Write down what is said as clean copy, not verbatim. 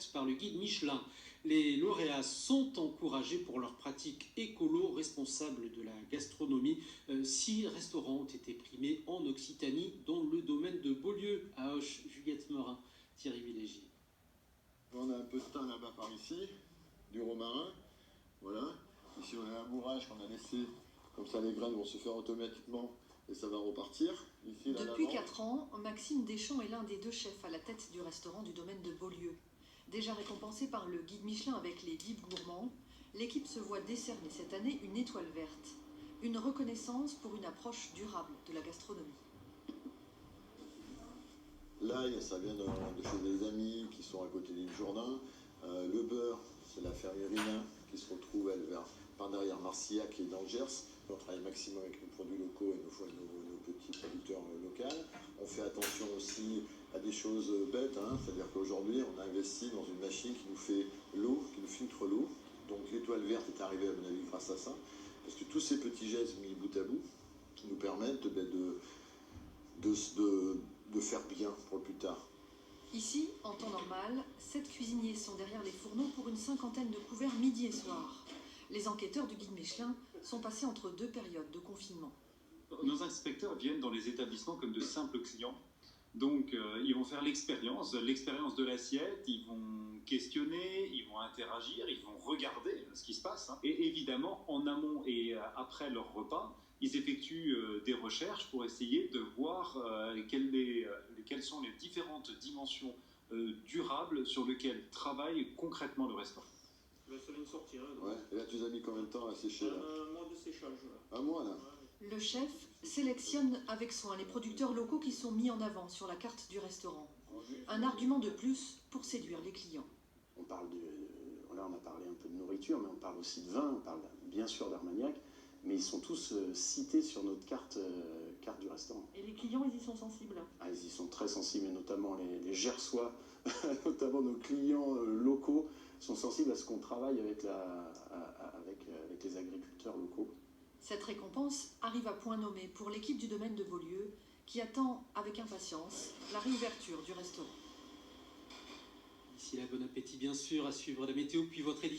offertes par le guide Michelin. Les lauréats sont encouragés pour leur pratique écolo-responsable de la gastronomie. 6 restaurants ont été primés en Occitanie, dont le domaine de Beaulieu à Auch. Juliette Morin, Thierry Villégier. On a un peu de thym là-bas par ici, du romarin, voilà. Ici on a un bourrage qu'on a laissé, comme ça les graines vont se faire automatiquement et ça va repartir. Ici, depuis 4 ans, Maxime Deschamps est l'un des 2 chefs à la tête du restaurant du domaine de Beaulieu. Déjà récompensé par le guide Michelin avec les guides gourmands, l'équipe se voit décerner cette année une étoile verte. Une reconnaissance pour une approche durable de la gastronomie. L'ail, ça vient de chez des amis qui sont à côté d'Île Jourdain. Le beurre, c'est la fermière Rina qui se retrouve par derrière Marcillac et dans le Gers. On travaille maximum avec nos produits locaux et nos petits producteurs locaux. On fait attention aussi à des choses bêtes, hein. C'est-à-dire qu'aujourd'hui, on a investi dans une machine qui nous fait l'eau, qui nous filtre l'eau. Donc l'étoile verte est arrivée, à mon avis, grâce à ça. Parce que tous ces petits gestes mis bout à bout nous permettent de faire bien pour le plus tard. Ici, en temps normal, 7 cuisiniers sont derrière les fourneaux pour une 50aine de couverts midi et soir. Les enquêteurs du guide Michelin sont passés entre 2 périodes de confinement. Nos inspecteurs viennent dans les établissements comme de simples clients. Donc, ils vont faire l'expérience de l'assiette, ils vont questionner, ils vont interagir, ils vont regarder ce qui se passe. Et évidemment, en amont et après leur repas, ils effectuent des recherches pour essayer de voir quelles sont les différentes dimensions durables sur lesquelles travaille concrètement le restaurant. C'est une sortie. Ouais. Et là, tu as mis combien de temps à sécher là? Un mois de séchage. Là. 1 mois là. Le chef sélectionne avec soin les producteurs locaux qui sont mis en avant sur la carte du restaurant. Un argument de plus pour séduire les clients. Là, on a parlé un peu de nourriture, mais on parle aussi de vin, on parle bien sûr d'Armagnac, mais ils sont tous cités sur notre carte du restaurant. Et les clients, ils y sont sensibles? Ils y sont très sensibles, et notamment les Gersois, notamment nos clients locaux, sont sensibles à ce qu'on travaille avec les agriculteurs locaux. Cette récompense arrive à point nommé pour l'équipe du domaine de Beaulieu, qui attend avec impatience la réouverture du restaurant. D'ici là, bon appétit bien sûr, à suivre la météo puis votre édition.